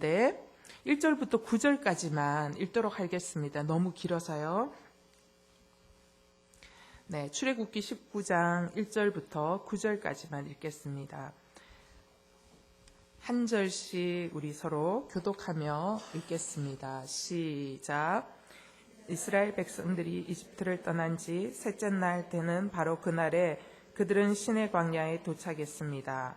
네, 1절부터 9절까지만 읽도록 하겠습니다. 너무 길어서요. 네, 출애굽기 19장 1절부터 9절까지만 읽겠습니다. 한 절씩 우리 서로 교독하며 읽겠습니다. 시작. 이스라엘 백성들이 이집트를 떠난 지 셋째 날 되는 바로 그날에 그들은 시내 광야에 도착했습니다.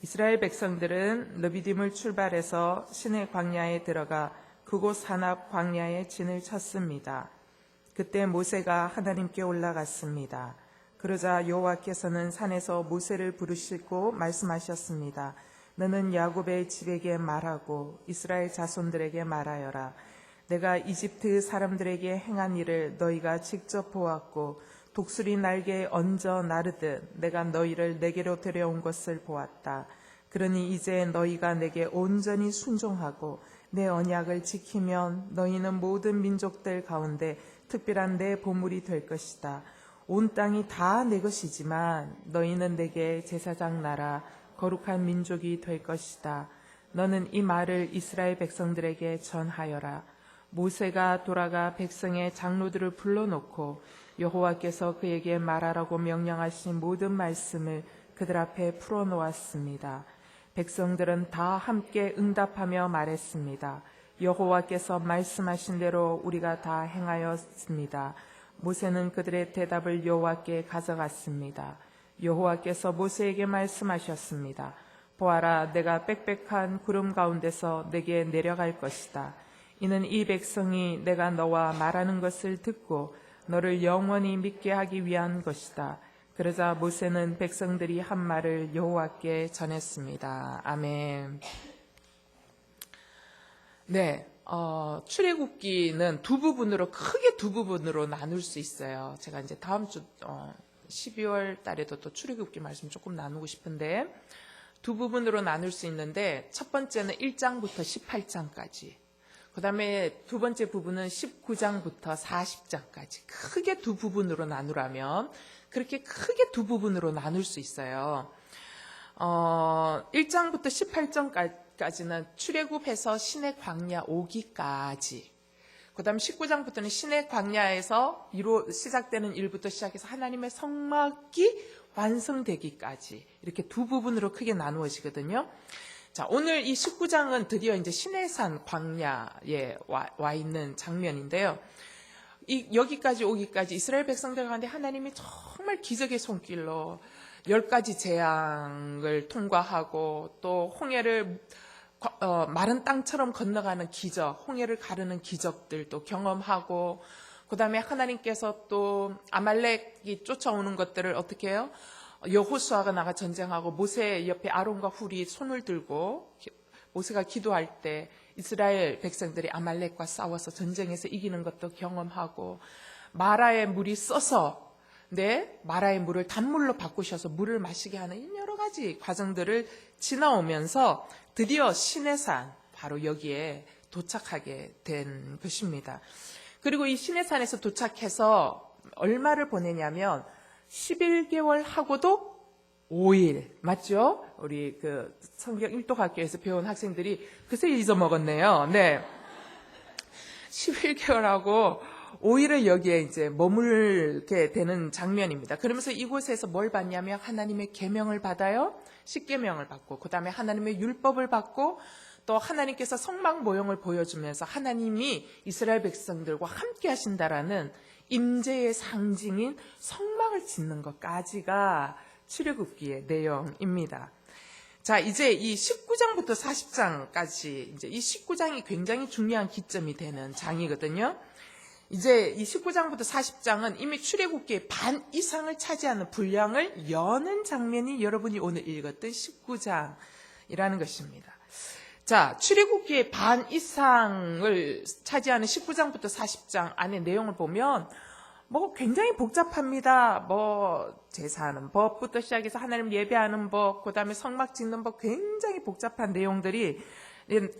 이스라엘 백성들은 르비딤을 출발해서 시내 광야에 들어가 그곳 산앞 광야에 진을 쳤습니다. 그때 모세가 하나님께 올라갔습니다. 그러자 여호와께서는 산에서 모세를 부르시고 말씀하셨습니다. 너는 야곱의 집에게 말하고 이스라엘 자손들에게 말하여라. 내가 이집트 사람들에게 행한 일을 너희가 직접 보았고 독수리 날개에 얹어 나르듯 내가 너희를 내게로 데려온 것을 보았다. 그러니 이제 너희가 내게 온전히 순종하고 내 언약을 지키면 너희는 모든 민족들 가운데 특별한 내 보물이 될 것이다. 온 땅이 다 내 것이지만 너희는 내게 제사장 나라 거룩한 민족이 될 것이다. 너는 이 말을 이스라엘 백성들에게 전하여라. 모세가 돌아가 백성의 장로들을 불러놓고 여호와께서 그에게 말하라고 명령하신 모든 말씀을 그들 앞에 풀어놓았습니다. 백성들은 다 함께 응답하며 말했습니다. 여호와께서 말씀하신 대로 우리가 다 행하였습니다. 모세는 그들의 대답을 여호와께 가져갔습니다. 여호와께서 모세에게 말씀하셨습니다. 보아라, 내가 빽빽한 구름 가운데서 내게 내려갈 것이다. 이는 이 백성이 내가 너와 말하는 것을 듣고 너를 영원히 믿게 하기 위한 것이다. 그러자 모세는 백성들이 한 말을 여호와께 전했습니다. 아멘. 네, 출애굽기는 크게 두 부분으로 나눌 수 있어요. 제가 이제 다음 주 12월 달에도 또 출애굽기 말씀 조금 나누고 싶은데 두 부분으로 나눌 수 있는데 첫 번째는 1장부터 18장까지. 그 다음에 두 번째 부분은 19장부터 40장까지 크게 두 부분으로 나누라면 그렇게 크게 두 부분으로 나눌 수 있어요. 1장부터 18장까지는 출애굽해서 시내 광야 오기까지, 그 다음 19장부터는 시내 광야에서 시작되는 일부터 시작해서 하나님의 성막이 완성되기까지 이렇게 두 부분으로 크게 나누어지거든요. 자, 오늘 이 19장은 드디어 이제 시내산 광야에 와 있는 장면인데요. 여기까지 오기까지 이스라엘 백성들 가운데 하나님이 정말 기적의 손길로 10가지 재앙을 통과하고 또 홍해를 마른 땅처럼 건너가는 기적, 홍해를 가르는 기적들도 경험하고, 그 다음에 하나님께서 또 아말렉이 쫓아오는 것들을 어떻게 해요? 여호수아가 나가 전쟁하고 모세 옆에 아론과 훌이 손을 들고 모세가 기도할 때 이스라엘 백성들이 아말렉과 싸워서 전쟁에서 이기는 것도 경험하고, 마라의 물이 써서 마라의 물을 단물로 바꾸셔서 물을 마시게 하는 여러 가지 과정들을 지나오면서 드디어 시내산, 바로 여기에 도착하게 된 것입니다. 그리고 이 시내산에서 도착해서 얼마를 보내냐면 11개월 하고도 5일, 맞죠? 우리 성경 일독학교에서 배운 학생들이 그새 잊어먹었네요. 네. 11개월하고 5일을 여기에 이제 머물게 되는 장면입니다. 그러면서 이곳에서 뭘 받냐면 하나님의 계명을 받아요. 십계명을 받고, 그 다음에 하나님의 율법을 받고, 또 하나님께서 성막 모형을 보여주면서 하나님이 이스라엘 백성들과 함께 하신다라는 임재의 상징인 성막을 짓는 것까지가 출애굽기의 내용입니다. 자, 이제 이 19장부터 40장까지 이제 이 19장이 굉장히 중요한 기점이 되는 장이거든요. 이제 이 19장부터 40장은 이미 출애굽기의 반 이상을 차지하는 분량을 여는 장면이 여러분이 오늘 읽었던 19장이라는 것입니다. 자, 출애굽기의 반 이상을 차지하는 19장부터 40장 안의 내용을 보면 굉장히 복잡합니다. 제사하는 법부터 시작해서 하나님 예배하는 법, 그 다음에 성막 짓는 법, 굉장히 복잡한 내용들이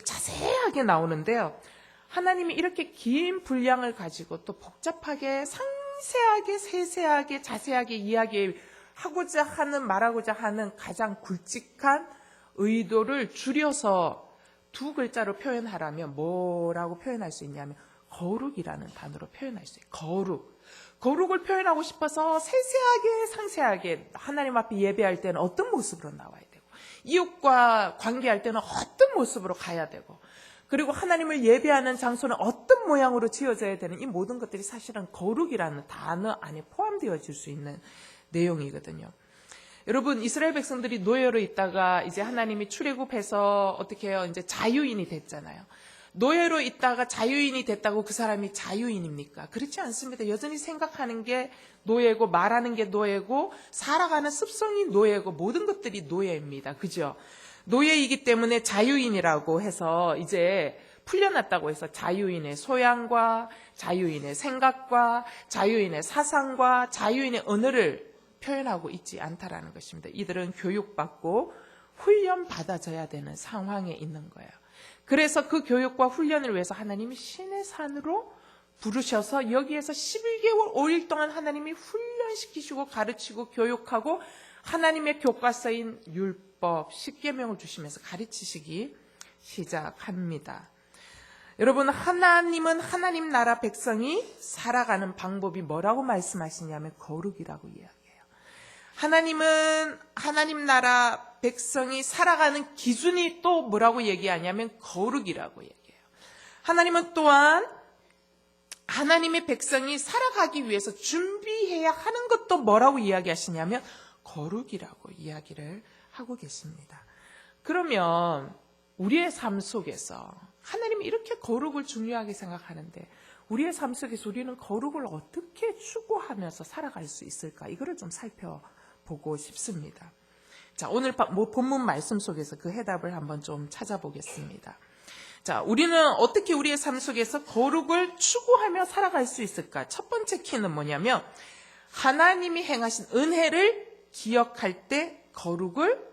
자세하게 나오는데요. 하나님이 이렇게 긴 분량을 가지고 또 복잡하게 상세하게 세세하게 자세하게 이야기하고자 하는, 말하고자 하는 가장 굵직한 의도를 줄여서 두 글자로 표현하라면 뭐라고 표현할 수 있냐면 거룩이라는 단어로 표현할 수 있어요. 거룩을 표현하고 싶어서 세세하게 상세하게 하나님 앞에 예배할 때는 어떤 모습으로 나와야 되고, 이웃과 관계할 때는 어떤 모습으로 가야 되고, 그리고 하나님을 예배하는 장소는 어떤 모양으로 지어져야 되는, 이 모든 것들이 사실은 거룩이라는 단어 안에 포함되어질 수 있는 내용이거든요. 여러분, 이스라엘 백성들이 노예로 있다가 이제 하나님이 출애굽해서 어떻게 해요? 이제 자유인이 됐잖아요. 노예로 있다가 자유인이 됐다고 그 사람이 자유인입니까? 그렇지 않습니다. 여전히 생각하는 게 노예고, 말하는 게 노예고, 살아가는 습성이 노예고, 모든 것들이 노예입니다. 그죠? 노예이기 때문에 자유인이라고 해서 이제 풀려났다고 해서 자유인의 소양과 자유인의 생각과 자유인의 사상과 자유인의 언어를 표현하고 있지 않다라는 것입니다. 이들은 교육받고 훈련받아져야 되는 상황에 있는 거예요. 그래서 그 교육과 훈련을 위해서 하나님이 신의 산으로 부르셔서 여기에서 11개월 5일 동안 하나님이 훈련시키시고 가르치고 교육하고 하나님의 교과서인 율법, 십계명을 주시면서 가르치시기 시작합니다. 여러분, 하나님은 하나님 나라 백성이 살아가는 방법이 뭐라고 말씀하시냐면 거룩이라고 이야기해요. 하나님은 하나님 나라 백성이 살아가는 기준이 또 뭐라고 얘기하냐면 거룩이라고 얘기해요. 하나님은 또한 하나님의 백성이 살아가기 위해서 준비해야 하는 것도 뭐라고 이야기하시냐면 거룩이라고 이야기를 하고 계십니다. 그러면 우리의 삶 속에서 하나님이 이렇게 거룩을 중요하게 생각하는데 우리의 삶 속에서 우리는 거룩을 어떻게 추구하면서 살아갈 수 있을까? 이거를 좀 살펴보고 싶습니다. 자, 오늘 본문 말씀 속에서 그 해답을 한번 좀 찾아보겠습니다. 자, 우리는 어떻게 우리의 삶 속에서 거룩을 추구하며 살아갈 수 있을까? 첫 번째 키는 뭐냐면 하나님이 행하신 은혜를 기억할 때 거룩을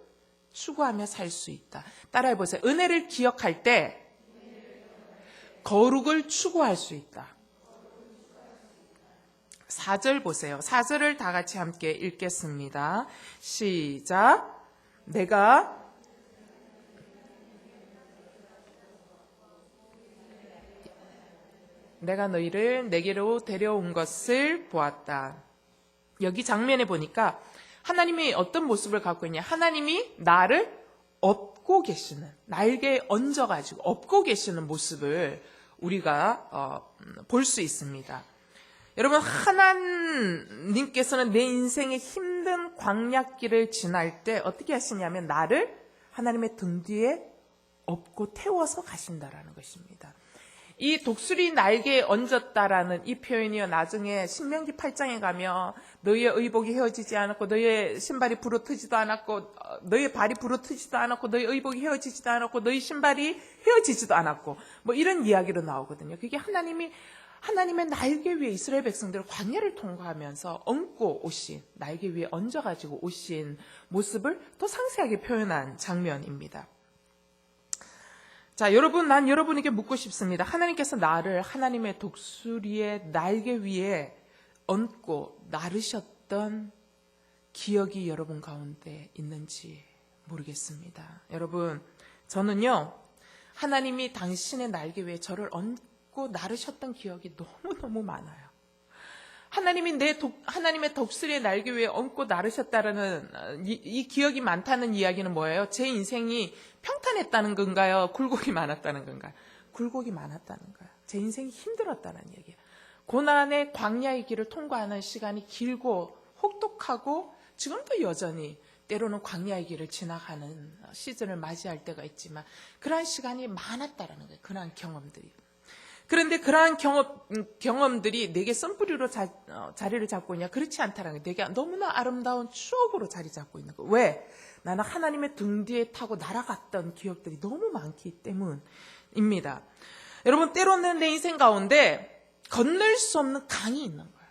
추구하며 살 수 있다. 따라해 보세요. 은혜를 기억할 때 거룩을 추구할 수 있다. 4절 보세요. 4절을 다 같이 함께 읽겠습니다. 시작. 내가 너희를 내게로 데려온 것을 보았다. 여기 장면에 보니까 하나님이 어떤 모습을 갖고 있냐. 하나님이 나를 업고 계시는, 날개에 얹어가지고 업고 계시는 모습을 우리가 볼 수 있습니다. 여러분, 하나님께서는 내 인생의 힘든 광야길을 지날 때 어떻게 하시냐면 나를 하나님의 등 뒤에 업고 태워서 가신다라는 것입니다. 이 독수리 날개에 얹었다라는 이 표현이요, 나중에 신명기 8장에 가면 너희의 의복이 헤어지지 않았고 너희의 신발이 부러뜨지도 않았고 너희의 발이 부러뜨지도 않았고 너희 의복이 헤어지지도 않았고 너희 신발이 헤어지지도 않았고 뭐 이런 이야기로 나오거든요. 그게 하나님의 날개 위에 이스라엘 백성들을 광야를 통과하면서 얹고 오신, 날개 위에 얹어가지고 오신 모습을 더 상세하게 표현한 장면입니다. 자, 여러분, 난 여러분에게 묻고 싶습니다. 하나님께서 나를 하나님의 독수리의 날개 위에 얹고 나르셨던 기억이 여러분 가운데 있는지 모르겠습니다. 여러분, 저는요, 하나님이 당신의 날개 위에 저를 얹고 나르셨던 기억이 너무너무 많아요. 하나님의 독수리의 날개 위에 얹고 나르셨다라는 이 기억이 많다는 이야기는 뭐예요? 제 인생이 평탄했다는 건가요? 굴곡이 많았다는 건가요? 굴곡이 많았다는 거예요. 제 인생이 힘들었다는 얘기예요. 고난의 광야의 길을 통과하는 시간이 길고 혹독하고 지금도 여전히 때로는 광야의 길을 지나가는 시즌을 맞이할 때가 있지만 그러한 시간이 많았다는 거예요. 그러한 경험들이. 그런데 그러한 경험들이 내게 썬뿌리로 자리를 잡고 있냐? 그렇지 않다는 거예요. 내게 너무나 아름다운 추억으로 자리 잡고 있는 거예요. 왜? 나는 하나님의 등 뒤에 타고 날아갔던 기억들이 너무 많기 때문입니다. 여러분, 때로는 내 인생 가운데 건널 수 없는 강이 있는 거예요.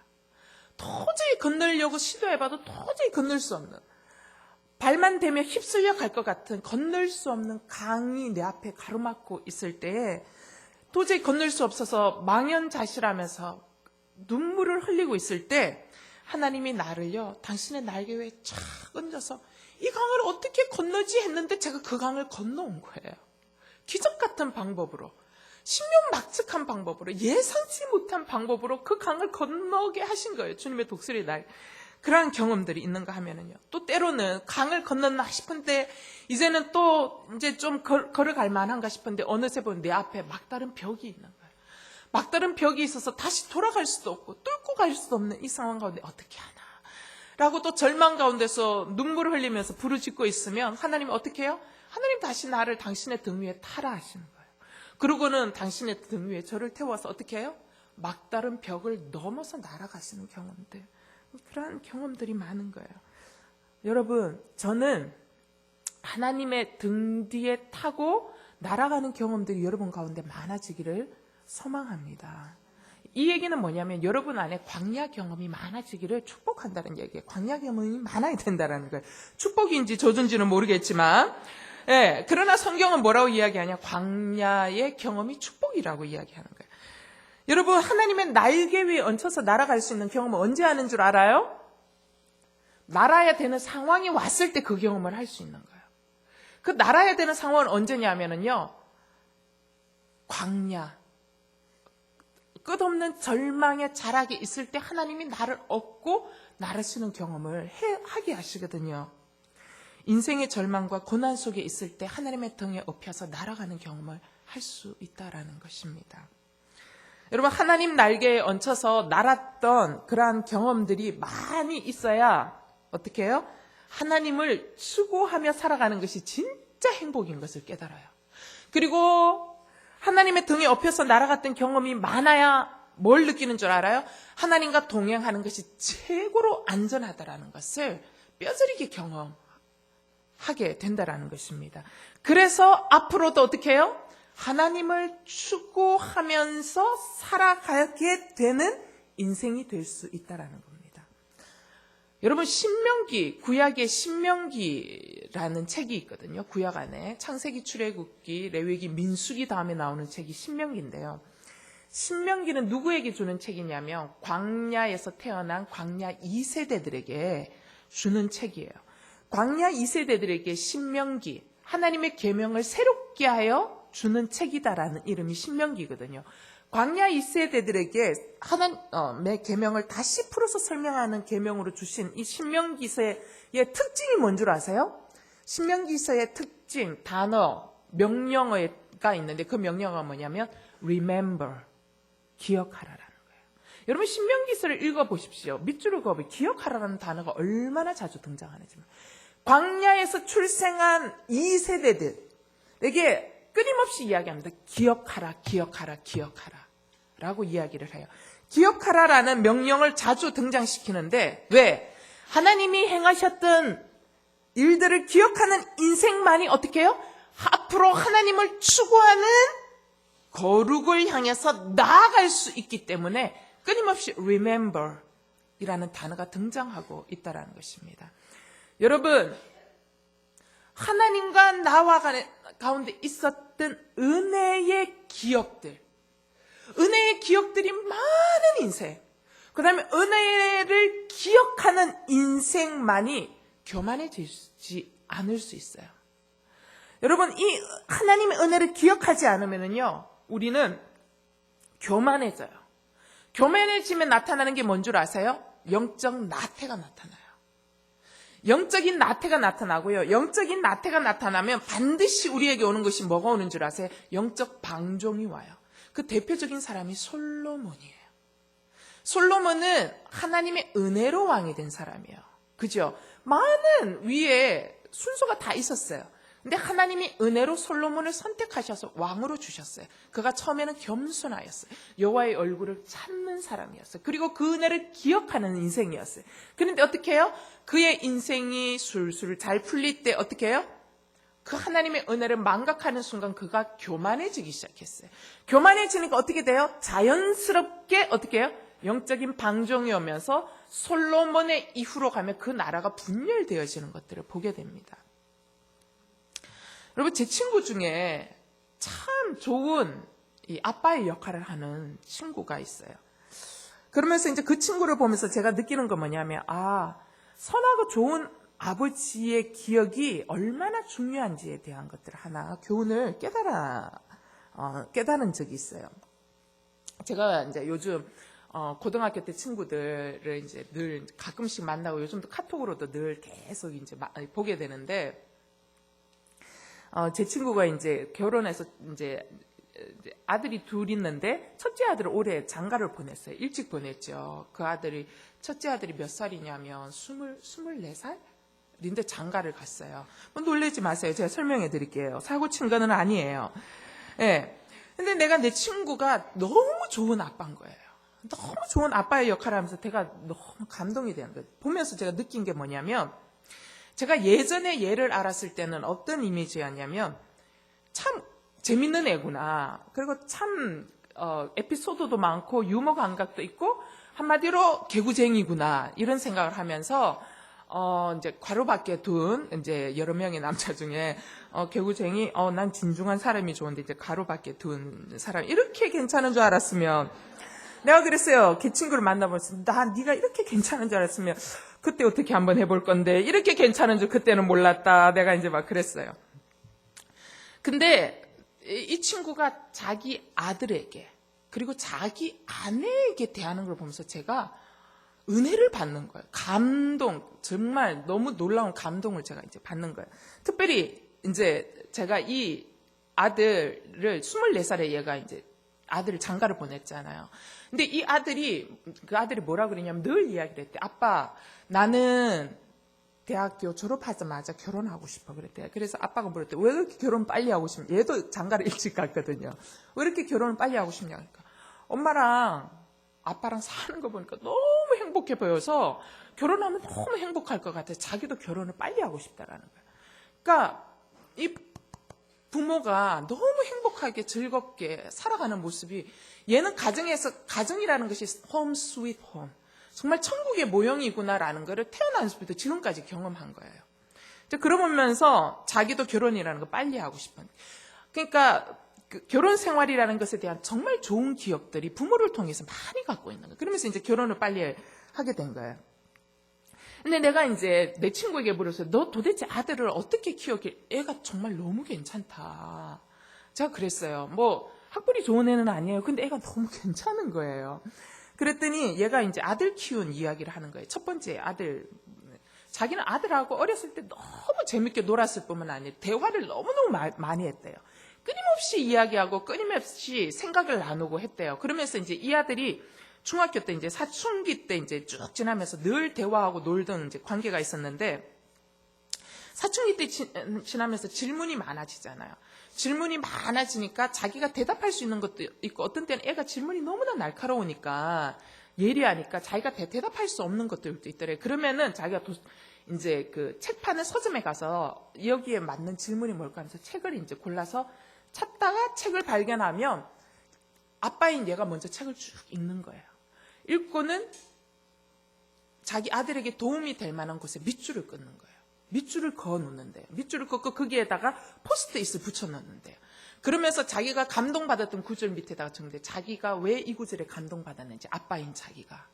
도저히 건너려고 시도해봐도 도저히 건널 수 없는, 발만 대면 휩쓸려 갈 것 같은 건널 수 없는 강이 내 앞에 가로막고 있을 때에 도저히 건널 수 없어서 망연자실하면서 눈물을 흘리고 있을 때 하나님이 나를요, 당신의 날개 위에 착 얹어서 이 강을 어떻게 건너지 했는데 제가 그 강을 건너온 거예요. 기적 같은 방법으로, 신명막측한 방법으로, 예상치 못한 방법으로 그 강을 건너게 하신 거예요. 주님의 독수리 날. 그러한 경험들이 있는가 하면은요. 또 때로는 강을 건넜나 싶은데 이제는 또 이제 좀 걸어갈 만한가 싶은데 어느새 보면 내 앞에 막다른 벽이 있는 거예요. 막다른 벽이 있어서 다시 돌아갈 수도 없고 뚫고 갈 수도 없는 이 상황 가운데 어떻게 하나 라고 또 절망 가운데서 눈물을 흘리면서 부르짖고 있으면 하나님이 어떻게 해요? 하나님 다시 나를 당신의 등 위에 타라 하시는 거예요. 그러고는 당신의 등 위에 저를 태워서 어떻게 해요? 막다른 벽을 넘어서 날아가시는 경험들, 그러한 경험들이 많은 거예요. 여러분, 저는 하나님의 등 뒤에 타고 날아가는 경험들이 여러분 가운데 많아지기를 소망합니다. 이 얘기는 뭐냐면 여러분 안에 광야 경험이 많아지기를 축복한다는 얘기예요. 광야 경험이 많아야 된다는 거예요. 축복인지 저주인지는 모르겠지만, 예, 그러나 성경은 뭐라고 이야기하냐? 광야의 경험이 축복이라고 이야기하는 거예요. 여러분, 하나님의 날개 위에 얹혀서 날아갈 수 있는 경험은 언제 하는 줄 알아요? 날아야 되는 상황이 왔을 때 그 경험을 할 수 있는 거예요. 그 날아야 되는 상황은 언제냐면요, 광야, 끝없는 절망의 자락이 있을 때 하나님이 나를 업고 날으시는 경험을 하게 하시거든요. 인생의 절망과 고난 속에 있을 때 하나님의 등에 업혀서 날아가는 경험을 할 수 있다라는 것입니다. 여러분, 하나님 날개에 얹혀서 날았던 그러한 경험들이 많이 있어야 어떻게 해요? 하나님을 추구하며 살아가는 것이 진짜 행복인 것을 깨달아요. 그리고 하나님의 등에 업혀서 날아갔던 경험이 많아야 뭘 느끼는 줄 알아요? 하나님과 동행하는 것이 최고로 안전하다라는 것을 뼈저리게 경험하게 된다라는 것입니다. 그래서 앞으로도 어떻게 해요? 하나님을 추구하면서 살아가게 되는 인생이 될 수 있다라는 겁니다. 여러분, 신명기, 구약의 신명기라는 책이 있거든요. 구약 안에 창세기, 출애굽기, 레위기, 민수기 다음에 나오는 책이 신명기인데요. 신명기는 누구에게 주는 책이냐면 광야에서 태어난 광야 2세대들에게 주는 책이에요. 광야 2세대들에게 신명기, 하나님의 계명을 새롭게 하여 주는 책이다라는 이름이 신명기거든요. 광야 2세대들에게 하나님의 계명을 다시 풀어서 설명하는 계명으로 주신 이 신명기서의 특징이 뭔 줄 아세요? 신명기서의 특징, 단어, 명령어가 있는데 그 명령어가 뭐냐면 remember, 기억하라라는 거예요. 여러분, 신명기서를 읽어보십시오. 밑줄을 그어보면 기억하라라는 단어가 얼마나 자주 등장하는지. 광야에서 출생한 2세대들에게 끊임없이 이야기합니다. 기억하라, 기억하라, 기억하라 라고 이야기를 해요. 기억하라라는 명령을 자주 등장시키는데 왜? 하나님이 행하셨던 일들을 기억하는 인생만이 어떻게 해요? 앞으로 하나님을 추구하는 거룩을 향해서 나아갈 수 있기 때문에 끊임없이 remember 이라는 단어가 등장하고 있다는 것입니다. 여러분, 하나님과 나와 가운데 있었던 은혜의 기억들, 은혜의 기억들이 많은 인생, 그 다음에 은혜를 기억하는 인생만이 교만해지지 않을 수 있어요. 여러분, 이 하나님의 은혜를 기억하지 않으면요, 우리는 교만해져요. 교만해지면 나타나는 게 뭔 줄 아세요? 영적 나태가 나타나요. 영적인 나태가 나타나고요. 영적인 나태가 나타나면 반드시 우리에게 오는 것이 뭐가 오는 줄 아세요? 영적 방종이 와요. 그 대표적인 사람이 솔로몬이에요. 솔로몬은 하나님의 은혜로 왕이 된 사람이에요. 그죠? 많은 위에 순서가 다 있었어요. 근데 하나님이 은혜로 솔로몬을 선택하셔서 왕으로 주셨어요. 그가 처음에는 겸손하였어요. 여호와의 얼굴을 찾는 사람이었어요. 그리고 그 은혜를 기억하는 인생이었어요. 그런데 어떻게 해요? 그의 인생이 술술 잘 풀릴 때 어떻게 해요? 그 하나님의 은혜를 망각하는 순간 그가 교만해지기 시작했어요. 교만해지니까 어떻게 돼요? 자연스럽게 어떻게 해요? 영적인 방종이 오면서 솔로몬의 이후로 가면 그 나라가 분열되어지는 것들을 보게 됩니다. 여러분, 제 친구 중에 참 좋은 이 아빠의 역할을 하는 친구가 있어요. 그러면서 이제 그 친구를 보면서 제가 느끼는 건 뭐냐면, 선하고 좋은 아버지의 기억이 얼마나 중요한지에 대한 것들 하나 교훈을 깨달은 적이 있어요. 제가 이제 요즘 고등학교 때 친구들을 이제 늘 가끔씩 만나고 요즘도 카톡으로도 늘 계속 이제 보게 되는데, 제 친구가 이제 결혼해서 이제 아들이 둘 있는데 첫째 아들을 올해 장가를 보냈어요. 일찍 보냈죠. 첫째 아들이 몇 살이냐면 24살? 인데 장가를 갔어요. 뭐 놀라지 마세요. 제가 설명해 드릴게요. 사고 친 거는 아니에요. 예. 근데 내가 내 친구가 너무 좋은 아빠인 거예요. 너무 좋은 아빠의 역할을 하면서 제가 너무 감동이 되는 거예요. 보면서 제가 느낀 게 뭐냐면, 제가 예전에 얘를 알았을 때는 어떤 이미지였냐면, 참 재밌는 애구나. 그리고 참 에피소드도 많고 유머 감각도 있고 한마디로 개구쟁이구나, 이런 생각을 하면서 이제 괄호 밖에 둔 이제 여러 명의 남자 중에 개구쟁이, 난 진중한 사람이 좋은데 이제 괄호 밖에 둔 사람, 이렇게 괜찮은 줄 알았으면, 내가 그랬어요. 걔 친구를 만나보면서 네가 이렇게 괜찮은 줄 알았으면 그때 어떻게 한번 해볼 건데, 이렇게 괜찮은 줄 그때는 몰랐다. 내가 이제 막 그랬어요. 근데 이 친구가 자기 아들에게 그리고 자기 아내에게 대하는 걸 보면서 제가 은혜를 받는 거예요. 감동, 정말 너무 놀라운 감동을 제가 이제 받는 거예요. 특별히 이제 제가 이 아들을 24살에 얘가 이제 아들을 장가를 보냈잖아요. 근데 그 아들이 뭐라 그러냐면 늘 이야기를 했대. 아빠, 나는 대학교 졸업하자마자 결혼하고 싶어 그랬대요. 그래서 아빠가 물었대. 왜 그렇게 결혼 빨리 하고 싶냐? 얘도 장가를 일찍 갔거든요. 왜 이렇게 결혼을 빨리 하고 싶냐? 그러니까 엄마랑 아빠랑 사는 거 보니까 너무 행복해 보여서 결혼하면 너무 행복할 것 같아서 자기도 결혼을 빨리 하고 싶다라는 거예요. 그러니까 이 부모가 너무 행복하게 즐겁게 살아가는 모습이, 얘는 가정이라는 것이 홈 스윗 홈, 정말 천국의 모형이구나라는 것을 태어나서부터 지금까지 경험한 거예요. 그러면서 자기도 결혼이라는 거 빨리 하고 싶은, 그러니까 결혼 생활이라는 것에 대한 정말 좋은 기억들이 부모를 통해서 많이 갖고 있는 거예요. 그러면서 이제 결혼을 빨리 하게 된 거예요. 근데 내가 이제 내 친구에게 물었어요. 너 도대체 아들을 어떻게 키웠길? 애가 정말 너무 괜찮다. 제가 그랬어요. 뭐 학벌이 좋은 애는 아니에요. 근데 애가 너무 괜찮은 거예요. 그랬더니 얘가 이제 아들 키운 이야기를 하는 거예요. 첫 번째 아들, 자기는 아들하고 어렸을 때 너무 재밌게 놀았을 뿐만 아니라 대화를 너무너무 많이 했대요. 끊임없이 이야기하고 끊임없이 생각을 나누고 했대요. 그러면서 이제 이 아들이 중학교 때 이제 사춘기 때 이제 쭉 지나면서 늘 대화하고 놀던 이제 관계가 있었는데, 사춘기 때 지나면서 질문이 많아지잖아요. 질문이 많아지니까 자기가 대답할 수 있는 것도 있고, 어떤 때는 애가 질문이 너무나 날카로우니까 예리하니까 자기가 대답할 수 없는 것들도 있더래요. 그러면은 자기가 이제 그 책판을 서점에 가서 여기에 맞는 질문이 뭘까 하면서 책을 이제 골라서 찾다가 책을 발견하면 아빠인 얘가 먼저 책을 쭉 읽는 거예요. 읽고는 자기 아들에게 도움이 될 만한 곳에 밑줄을 끊는 거예요. 밑줄을 그어 놓는데요. 밑줄을 긋고 거기에다가 포스트잇을 붙여 놓는데요. 그러면서 자기가 감동받았던 구절 밑에다가 적는데, 자기가 왜 이 구절에 감동받았는지, 아빠인 자기가.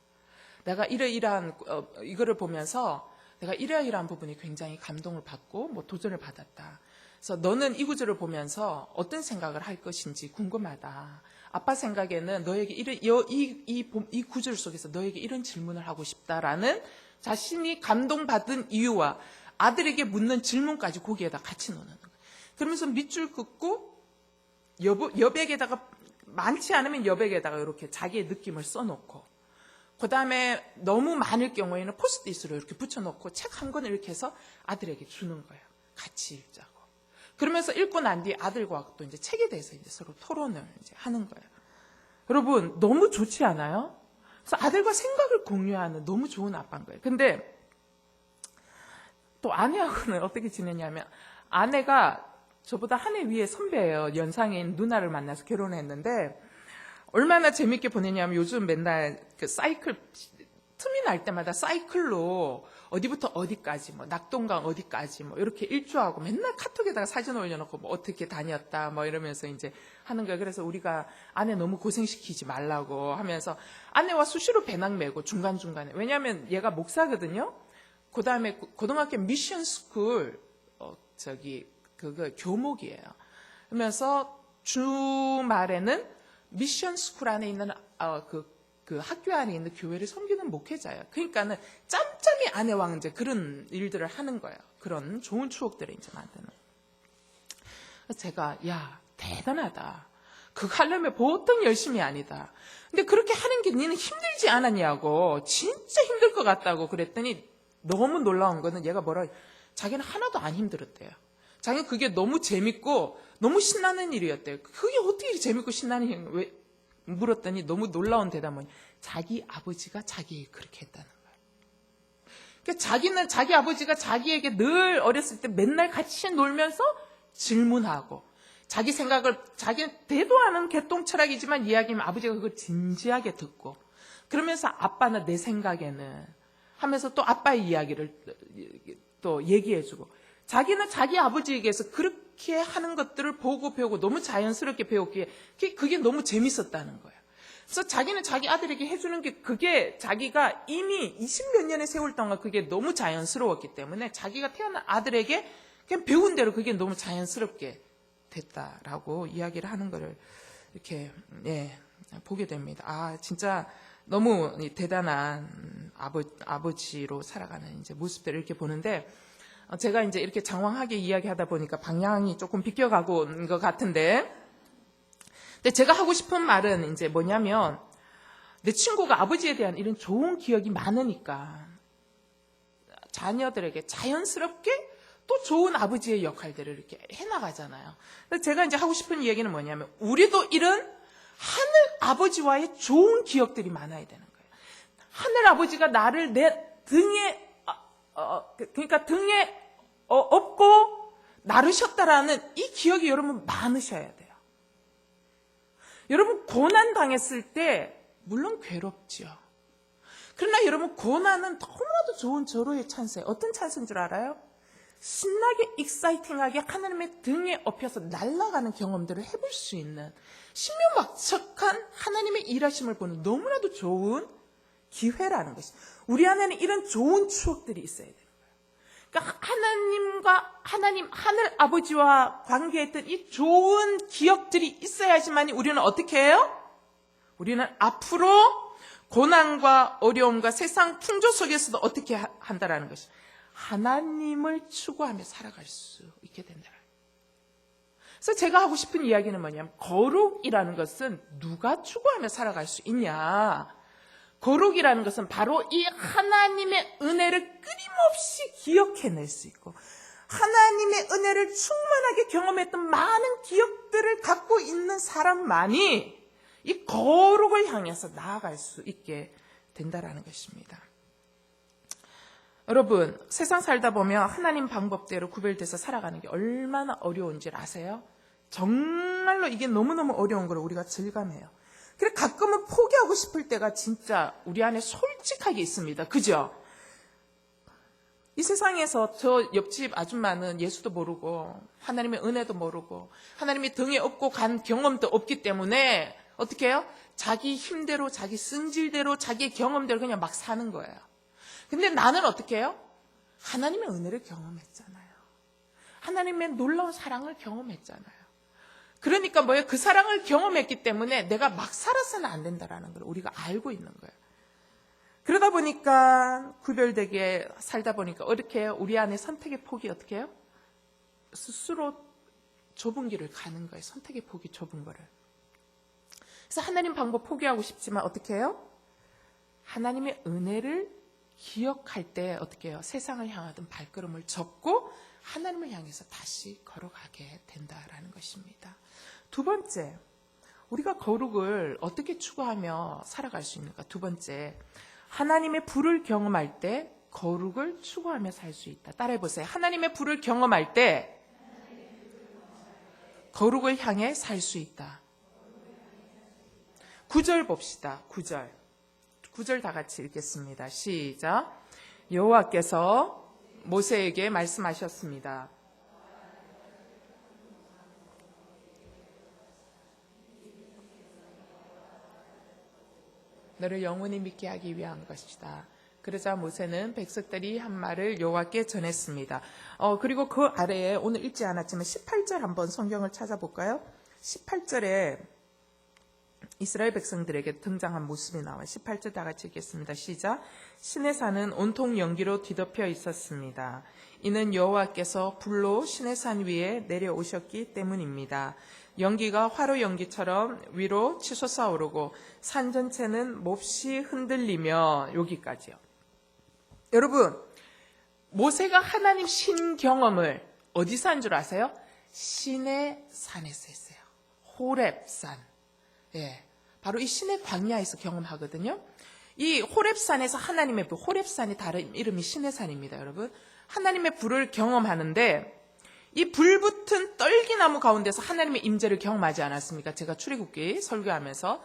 내가 이러이러한 이거를 보면서 내가 이러이러한 부분이 굉장히 감동을 받고 뭐 도전을 받았다. 그래서 너는 이 구절을 보면서 어떤 생각을 할 것인지 궁금하다. 아빠 생각에는 너에게 이 구절 속에서 너에게 이런 질문을 하고 싶다라는 자신이 감동받은 이유와 아들에게 묻는 질문까지 거기에다 같이 넣는 거예요. 그러면서 밑줄 긋고 여백에다가, 많지 않으면 여백에다가 이렇게 자기의 느낌을 써놓고, 그 다음에 너무 많을 경우에는 포스트잇으로 이렇게 붙여놓고 책 한 권을 이렇게 해서 아들에게 주는 거예요. 같이 읽자고. 그러면서 읽고 난 뒤에 아들과 또 이제 책에 대해서 이제 서로 토론을 이제 하는 거예요. 여러분, 너무 좋지 않아요? 그래서 아들과 생각을 공유하는 너무 좋은 아빠인 거예요. 근데 또 아내하고는 어떻게 지내냐면, 아내가 저보다 한 해 위에 선배예요. 연상인 누나를 만나서 결혼했는데, 얼마나 재밌게 보내냐면 요즘 맨날 그 사이클, 틈이 날 때마다 사이클로 어디부터 어디까지, 뭐 낙동강 어디까지 뭐 이렇게 일주하고 맨날 카톡에다가 사진 올려놓고 뭐 어떻게 다녔다 뭐 이러면서 이제 하는 거예요. 그래서 우리가 아내 너무 고생시키지 말라고 하면서 아내와 수시로 배낭 메고 중간중간에, 왜냐하면 얘가 목사거든요. 그 다음에 고등학교 미션 스쿨, 그거 교목이에요. 그러면서 주말에는 미션 스쿨 안에 있는, 그 학교 안에 있는 교회를 섬기는 목회자예요. 그러니까는 짬짬이 아내 왕제 그런 일들을 하는 거예요. 그런 좋은 추억들을 이제 만드는. 제가, 야, 대단하다. 그거 하려면 보통 열심이 아니다. 근데 그렇게 하는 게 니는 힘들지 않았냐고. 진짜 힘들 것 같다고 그랬더니 너무 놀라운 거는 얘가 자기는 하나도 안 힘들었대요. 자기는 그게 너무 재밌고 너무 신나는 일이었대요. 그게 어떻게 이렇게 재밌고 신나는 일이야? 왜? 물었더니 너무 놀라운 대답은 자기 아버지가 자기에게 그렇게 했다는 거예요. 그러니까 자기는 자기 아버지가 자기에게 늘 어렸을 때 맨날 같이 놀면서 질문하고 자기 생각을 자기는 대도 않은 개똥 철학이지만 이야기하면 아버지가 그걸 진지하게 듣고 그러면서 아빠는 내 생각에는 하면서 또 아빠의 이야기를 또 얘기해주고 자기는 자기 아버지에게서 그렇게 하는 것들을 보고 배우고 너무 자연스럽게 배웠기에 그게 너무 재밌었다는 거예요. 그래서 자기는 자기 아들에게 해주는 게 그게 자기가 이미 20몇 년의 세월 동안 그게 너무 자연스러웠기 때문에 자기가 태어난 아들에게 그냥 배운 대로 그게 너무 자연스럽게 됐다라고 이야기를 하는 거를 이렇게 보게 됩니다. 아 진짜 너무 대단한 아버지로 살아가는 이제 모습들을 이렇게 보는데 제가 이제 이렇게 장황하게 이야기하다 보니까 방향이 조금 비껴가고 있는 것 같은데, 근데 제가 하고 싶은 말은 이제 뭐냐면 내 친구가 아버지에 대한 이런 좋은 기억이 많으니까 자녀들에게 자연스럽게 또 좋은 아버지의 역할들을 이렇게 해나가잖아요. 그래서 제가 이제 하고 싶은 이야기는 뭐냐면 우리도 이런 하늘 아버지와의 좋은 기억들이 많아야 되는 거예요. 하늘 아버지가 나를 내 등에 그러니까 등에 업고 나르셨다라는 이 기억이 여러분 많으셔야 돼요. 여러분 고난 당했을 때 물론 괴롭죠. 그러나 여러분 고난은 너무나도 좋은 절호의 찬스예요. 어떤 찬스인 줄 알아요? 신나게 익사이팅하게 하나님의 등에 업혀서 날아가는 경험들을 해볼 수 있는 신묘막측한 하나님의 일하심을 보는 너무나도 좋은 기회라는 것이 우리 안에는 이런 좋은 추억들이 있어야 돼요. 그러니까 하나님 하늘 아버지와 관계했던 이 좋은 기억들이 있어야지만 우리는 어떻게 해요? 우리는 앞으로 고난과 어려움과 세상 풍조 속에서도 어떻게 한다라는 것이 하나님을 추구하며 살아갈 수 있게 된다. 그래서 제가 하고 싶은 이야기는 뭐냐면 거룩이라는 것은 누가 추구하며 살아갈 수 있냐? 거룩이라는 것은 바로 이 하나님의 은혜를 끊임없이 기억해낼 수 있고 하나님의 은혜를 충만하게 경험했던 많은 기억들을 갖고 있는 사람만이 이 거룩을 향해서 나아갈 수 있게 된다라는 것입니다. 여러분 세상 살다 보면 하나님 방법대로 구별돼서 살아가는 게 얼마나 어려운지 아세요? 정말로 이게 너무너무 어려운 걸 우리가 절감해요. 그래 가끔은 포기하고 싶을 때가 진짜 우리 안에 솔직하게 있습니다. 그죠? 이 세상에서 저 옆집 아줌마는 예수도 모르고 하나님의 은혜도 모르고 하나님의 등에 업고 간 경험도 없기 때문에 어떻게 해요? 자기 힘대로 자기 승질대로 자기의 경험대로 그냥 막 사는 거예요. 근데 나는 어떻게 해요? 하나님의 은혜를 경험했잖아요. 하나님의 놀라운 사랑을 경험했잖아요. 그러니까 뭐예요? 그 사랑을 경험했기 때문에 내가 막 살아서는 안 된다라는 걸 우리가 알고 있는 거예요. 그러다 보니까 구별되게 살다 보니까 어떻게 해요? 우리 안에 선택의 폭이 어떻게 해요? 스스로 좁은 길을 가는 거예요. 선택의 폭이 좁은 거를. 그래서 하나님 방법 포기하고 싶지만 어떻게 해요? 하나님의 은혜를 기억할 때 어떻게 해요? 세상을 향하던 발걸음을 접고 하나님을 향해서 다시 걸어가게 된다라는 것입니다. 두 번째, 우리가 거룩을 어떻게 추구하며 살아갈 수 있는가? 두 번째, 하나님의 불을 경험할 때 거룩을 추구하며 살 수 있다. 따라해보세요. 하나님의 불을 경험할 때 거룩을 향해 살 수 있다. 9절 봅시다. 9절 다 같이 읽겠습니다. 시작. 여호와께서 모세에게 말씀하셨습니다. 너를 영원히 믿게 하기 위한 것이다. 그러자 모세는 백성들이 한 말을 여호와께 전했습니다. 그리고 그 아래에 오늘 읽지 않았지만 18절 한번 성경을 찾아볼까요? 18절에 이스라엘 백성들에게 등장한 모습이 나와요. 18절 다 같이 읽겠습니다. 시작. 시내산은 온통 연기로 뒤덮여 있었습니다. 이는 여호와께서 불로 시내산 위에 내려오셨기 때문입니다. 연기가 화로 연기처럼 위로 치솟아 오르고 산 전체는 몹시 흔들리며, 여기까지요. 여러분, 모세가 하나님 신 경험을 어디서 한 줄 아세요? 시내산에서 했어요. 호렙산. 예, 바로 이 시내 광야에서 경험하거든요. 이 호렙산에서 하나님의 불, 호렙산이 다른 이름이 시내산입니다, 여러분. 하나님의 불을 경험하는데 이 불붙은 떨기나무 가운데서 하나님의 임재를 경험하지 않았습니까? 제가 출애굽기 설교하면서